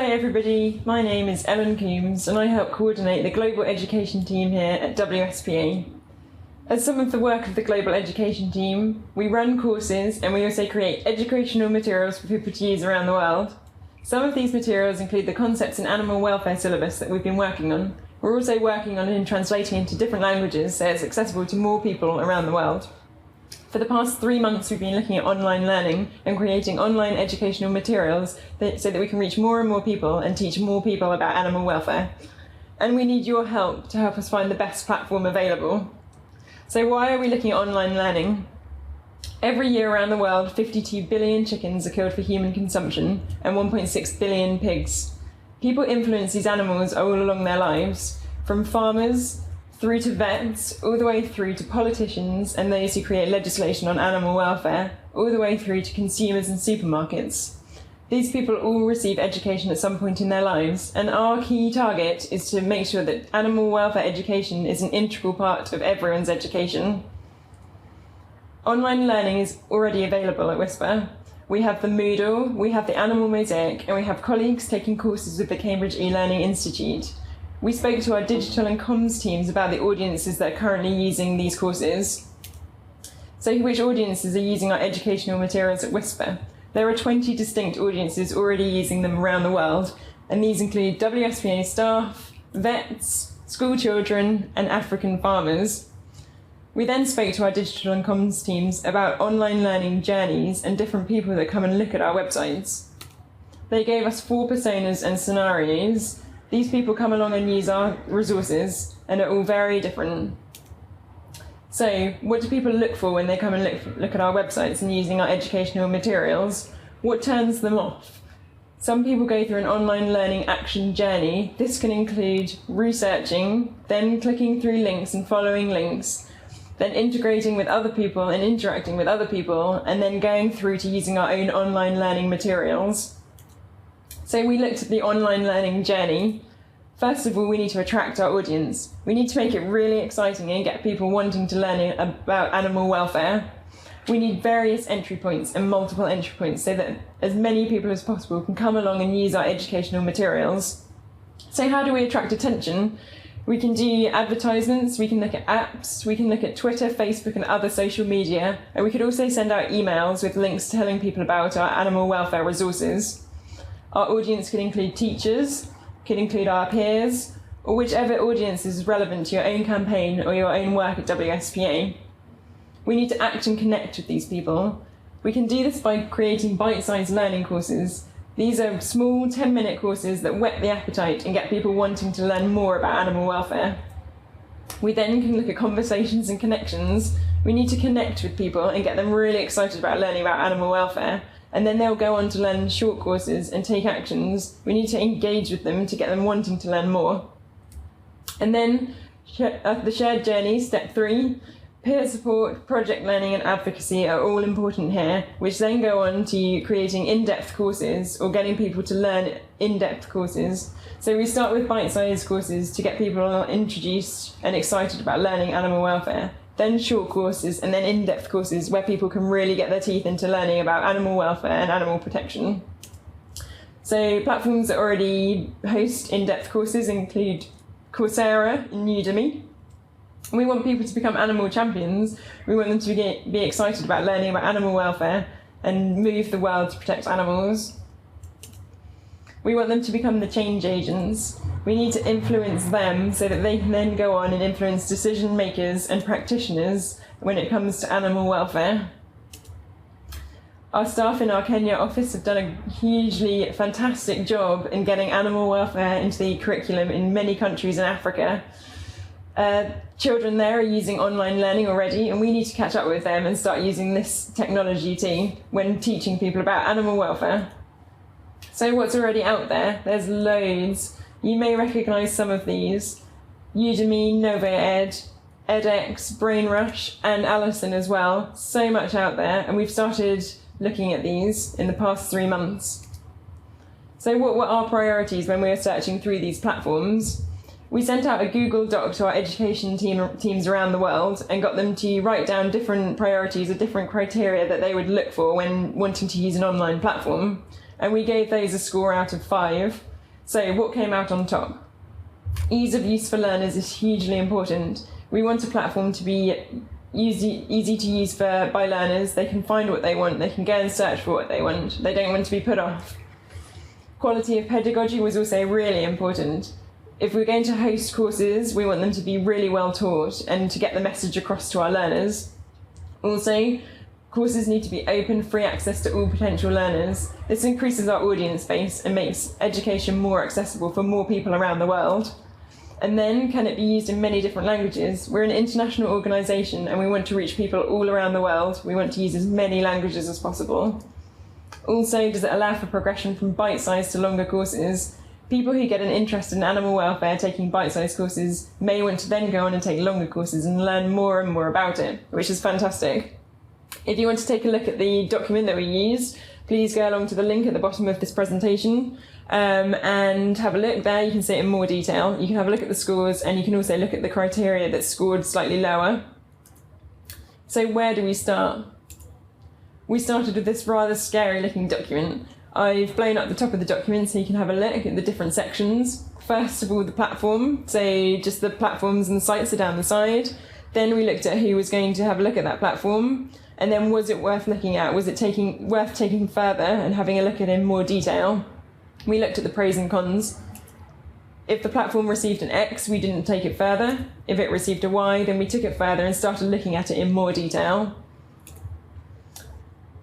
Hello everybody, my name is Ellen Coombs and I help coordinate the Global Education team here at WSPA. As some of the work of the Global Education team, we run courses and we also create educational materials for people to use around the world. Some of these materials include the concepts in animal welfare syllabus that we've been working on. We're also working on it and translating into different languages so it's accessible to more people around the world. For the past 3 months, we've been looking at online learning and creating online educational materials so that we can reach more and more people and teach more people about animal welfare. And we need your help to help us find the best platform available. So why are we looking at online learning? Every year around the world, 52 billion chickens are killed for human consumption and 1.6 billion pigs. People influence these animals all along their lives, from farmers through to vets, all the way through to politicians and those who create legislation on animal welfare, all the way through to consumers and supermarkets. These people all receive education at some point in their lives, and our key target is to make sure that animal welfare education is an integral part of everyone's education. Online learning is already available at WSPA. We have the Moodle, we have the Animal Mosaic, and we have colleagues taking courses with the Cambridge eLearning Institute. We spoke to our digital and comms teams about the audiences that are currently using these courses. So which audiences are using our educational materials at WSPA? There are 20 distinct audiences already using them around the world, and these include WSPA staff, vets, school children, and African farmers. We then spoke to our digital and comms teams about online learning journeys and different people that come and look at our websites. They gave us 4 personas and scenarios. These people come along and use our resources and are all very different. So, what do people look for when they come and look at our websites and using our educational materials? What turns them off? Some people go through an online learning action journey. This can include researching, then clicking through links and following links, then integrating with other people and interacting with other people, and then going through to using our own online learning materials. So we looked at the online learning journey. First of all, we need to attract our audience. We need to make it really exciting and get people wanting to learn about animal welfare. We need various entry points and multiple entry points so that as many people as possible can come along and use our educational materials. So how do we attract attention? We can do advertisements, we can look at apps, we can look at Twitter, Facebook and other social media, and we could also send out emails with links telling people about our animal welfare resources. Our audience could include teachers, could include our peers, or whichever audience is relevant to your own campaign or your own work at WSPA. We need to act and connect with these people. We can do this by creating bite-sized learning courses. These are small 10-minute courses that whet the appetite and get people wanting to learn more about animal welfare. We then can look at conversations and connections. We need to connect with people and get them really excited about learning about animal welfare. And then they'll go on to learn short courses and take actions. We need to engage with them to get them wanting to learn more. And then the shared journey, step 3, peer support, project learning and advocacy are all important here, which then go on to creating in-depth courses or getting people to learn in-depth courses. So we start with bite-sized courses to get people introduced and excited about learning animal welfare. Then short courses, and then in-depth courses where people can really get their teeth into learning about animal welfare and animal protection. So platforms that already host in-depth courses include Coursera and Udemy. We want people to become animal champions. We want them to be excited about learning about animal welfare and move the world to protect animals. We want them to become the change agents. We need to influence them so that they can then go on and influence decision makers and practitioners when it comes to animal welfare. Our staff in our Kenya office have done a hugely fantastic job in getting animal welfare into the curriculum in many countries in Africa. Children there are using online learning already, and we need to catch up with them and start using this technology too when teaching people about animal welfare. So what's already out there? There's loads. You may recognise some of these: Udemy, NovoEd, edX, BrainRush, and Allison as well. So much out there, and we've started looking at these in the past 3 months. So what were our priorities when we were searching through these platforms? We sent out a Google Doc to our education teams around the world and got them to write down different priorities or different criteria that they would look for when wanting to use an online platform. And we gave those a score out of 5. So what came out on top? Ease of use for learners is hugely important. We want a platform to be easy to use by learners. They can find what they want, they can go and search for what they want, they don't want to be put off. Quality of pedagogy was also really important. If we're going to host courses, we want them to be really well taught and to get the message across to our learners. Also, courses need to be open, free access to all potential learners. This increases our audience base and makes education more accessible for more people around the world. And then, can it be used in many different languages? We're an international organisation and we want to reach people all around the world. We want to use as many languages as possible. Also, does it allow for progression from bite-sized to longer courses? People who get an interest in animal welfare taking bite-sized courses may want to then go on and take longer courses and learn more and more about it, which is fantastic. If you want to take a look at the document that we used, please go along to the link at the bottom of this presentation and have a look there. You can see it in more detail. You can have a look at the scores and you can also look at the criteria that scored slightly lower. So where do we start? We started with this rather scary looking document. I've blown up the top of the document so you can have a look at the different sections. First of all, the platform, so just the platforms and the sites are down the side. Then we looked at who was going to have a look at that platform, and then was it worth looking at? Was it worth taking further and having a look at it in more detail? We looked at the pros and cons. If the platform received an X, we didn't take it further. If it received a Y, then we took it further and started looking at it in more detail.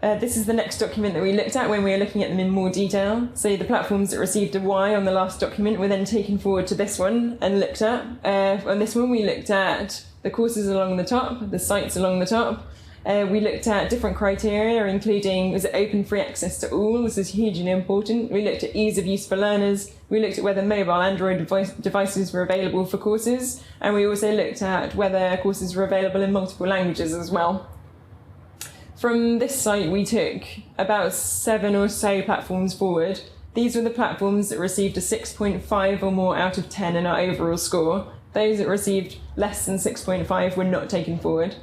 This is the next document that we looked at when we were looking at them in more detail. So the platforms that received a Y on the last document were then taken forward to this one and looked at. On this one we looked at the courses along the top, the sites along the top. We looked at different criteria, including, was it open free access to all? This is hugely important. We looked at ease of use for learners. We looked at whether mobile Android devices were available for courses. And we also looked at whether courses were available in multiple languages as well. From this site, we took about 7 or so platforms forward. These were the platforms that received a 6.5 or more out of 10 in our overall score. Those that received less than 6.5 were not taken forward.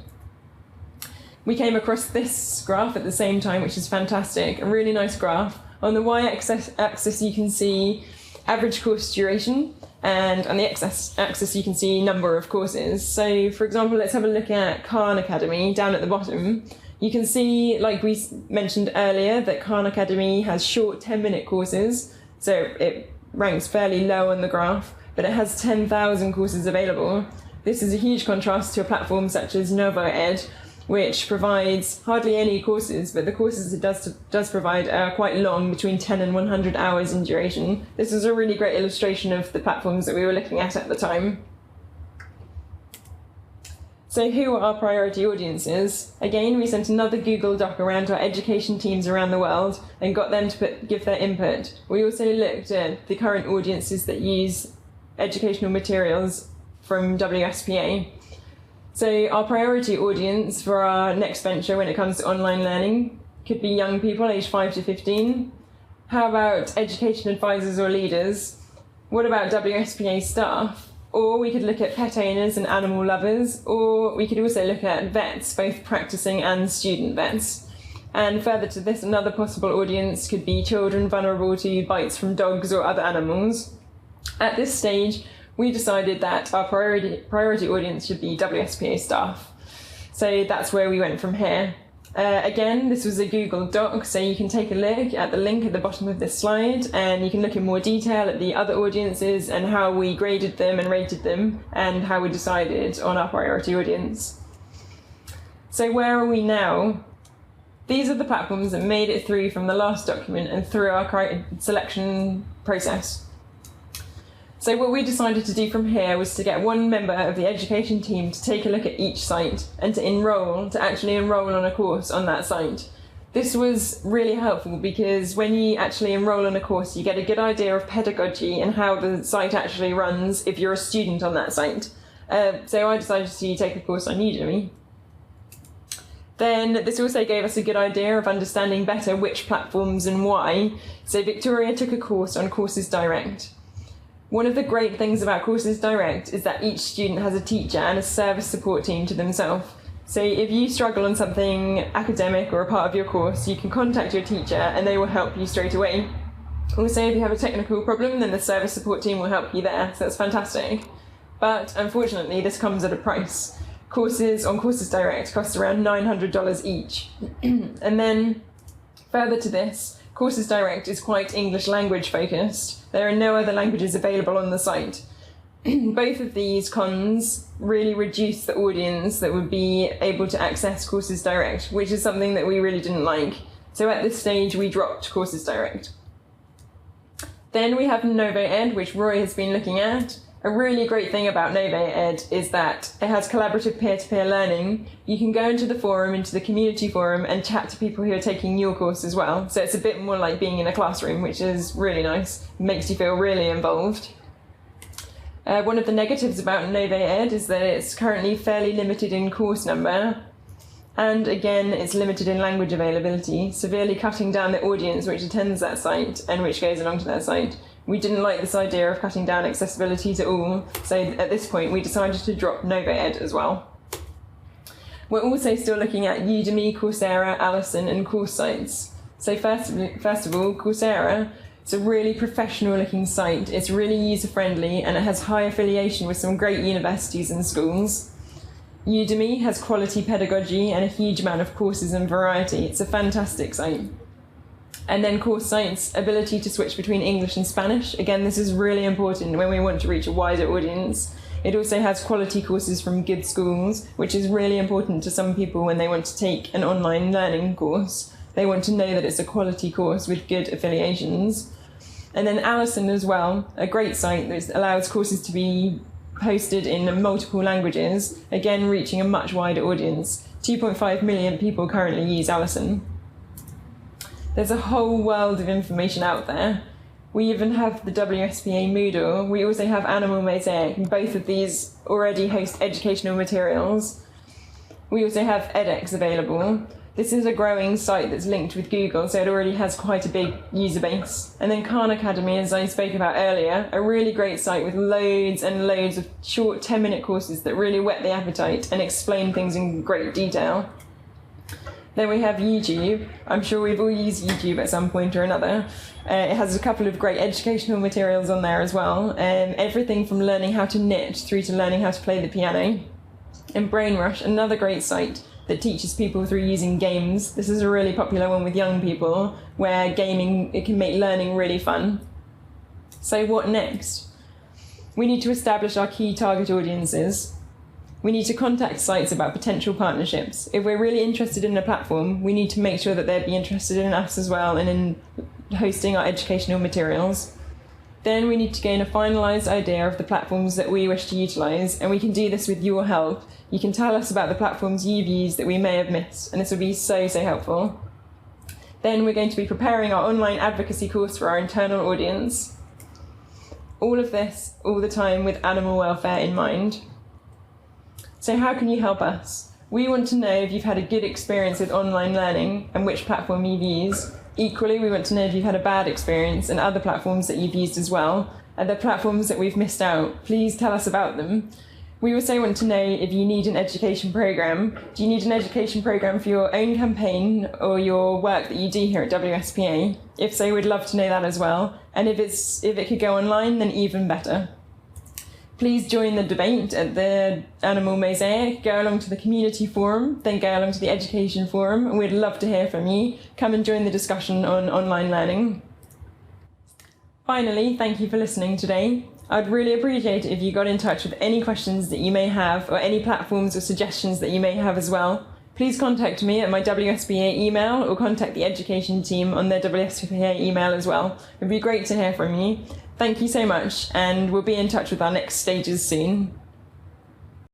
We came across this graph at the same time, which is fantastic, a really nice graph. On the y-axis you can see average course duration, and on the x-axis you can see number of courses. So for example, let's have a look at Khan Academy down at the bottom. You can see, like we mentioned earlier, that Khan Academy has short 10-minute courses, so it ranks fairly low on the graph, but it has 10,000 courses available. This is a huge contrast to a platform such as NovoEd, which provides hardly any courses, but the courses it does provide are quite long, between 10 and 100 hours in duration. This is a really great illustration of the platforms that we were looking at the time. So who are our priority audiences? Again, we sent another Google Doc around to our education teams around the world and got them to give their input. We also looked at the current audiences that use educational materials from WSPA. So our priority audience for our next venture when it comes to online learning could be young people aged 5 to 15. How about education advisors or leaders? What about WSPA staff? Or we could look at pet owners and animal lovers, or we could also look at vets, both practicing and student vets. And further to this, another possible audience could be children vulnerable to bites from dogs or other animals. At this stage, we decided that our priority audience should be WSPA staff. So that's where we went from here. Again, this was a Google Doc, so you can take a look at the link at the bottom of this slide and you can look in more detail at the other audiences and how we graded them and rated them and how we decided on our priority audience. So where are we now? These are the platforms that made it through from the last document and through our selection process. So what we decided to do from here was to get one member of the education team to take a look at each site and to actually enroll on a course on that site. This was really helpful because when you actually enroll on a course, you get a good idea of pedagogy and how the site actually runs if you're a student on that site. So I decided to take a course on Udemy. Then this also gave us a good idea of understanding better which platforms and why. So Victoria took a course on Courses Direct. One of the great things about Courses Direct is that each student has a teacher and a service support team to themselves. So if you struggle on something academic or a part of your course, you can contact your teacher and they will help you straight away. Also, if you have a technical problem, then the service support team will help you there, so that's fantastic. But unfortunately, this comes at a price. Courses on Courses Direct cost around $900 each. And then, further to this, Courses Direct is quite English language focused. There are no other languages available on the site. Both of these cons really reduce the audience that would be able to access Courses Direct, which is something that we really didn't like. So at this stage, we dropped Courses Direct. Then we have NovoEd, which Roy has been looking at. A really great thing about NovoEd is that it has collaborative peer-to-peer learning. You can go into the forum, into the community forum, and chat to people who are taking your course as well. So it's a bit more like being in a classroom, which is really nice. It makes you feel really involved. One of the negatives about NovoEd is that it's currently fairly limited in course number. And again, it's limited in language availability, severely cutting down the audience which attends that site and which goes along to that site. We didn't like this idea of cutting down accessibility to all, so at this point we decided to drop NovoEd as well. We're also still looking at Udemy, Coursera, Allison and course sites. So first of all, Coursera, it's a really professional looking site, it's really user friendly and it has high affiliation with some great universities and schools. Udemy has quality pedagogy and a huge amount of courses and variety. It's a fantastic site. And then course sites, ability to switch between English and Spanish. Again, this is really important when we want to reach a wider audience. It also has quality courses from good schools, which is really important to some people when they want to take an online learning course. They want to know that it's a quality course with good affiliations. And then Allison as well, a great site that allows courses to be hosted in multiple languages, again reaching a much wider audience. 2.5 million people currently use Allison. There's a whole world of information out there. We even have the WSPA Moodle. We also have Animal Mosaic. Both of these already host educational materials. We also have edX available. This is a growing site that's linked with Google, so it already has quite a big user base. And then Khan Academy, as I spoke about earlier, a really great site with loads and loads of short 10-minute courses that really whet the appetite and explain things in great detail. Then we have YouTube. I'm sure we've all used YouTube at some point or another. It has a couple of great educational materials on there as well. Everything from learning how to knit through to learning how to play the piano. And Brainrush, another great site that teaches people through using games. This is a really popular one with young people, where gaming, it can make learning really fun. So what next? We need to establish our key target audiences. We need to contact sites about potential partnerships. If we're really interested in a platform, we need to make sure that they'd be interested in us as well and in hosting our educational materials. Then we need to gain a finalised idea of the platforms that we wish to utilise, and we can do this with your help. You can tell us about the platforms you've used that we may have missed, and this will be so helpful. Then we're going to be preparing our online advocacy course for our internal audience. All of this, all the time with animal welfare in mind. So how can you help us? We want to know if you've had a good experience with online learning and which platform you've used. Equally, we want to know if you've had a bad experience and other platforms that you've used as well. Are there platforms that we've missed out? Please tell us about them. We also want to know if you need an education programme. Do you need an education programme for your own campaign or your work that you do here at WSPA? If so, we'd love to know that as well. And if it could go online, then even better. Please join the debate at the Animal Mosaic, go along to the community forum, then go along to the education forum, and we'd love to hear from you. Come and join the discussion on online learning. Finally, thank you for listening today. I'd really appreciate it if you got in touch with any questions that you may have or any platforms or suggestions that you may have as well. Please contact me at my WSPA email or contact the education team on their WSPA email as well. It'd be great to hear from you. Thank you so much, and we'll be in touch with our next stages soon.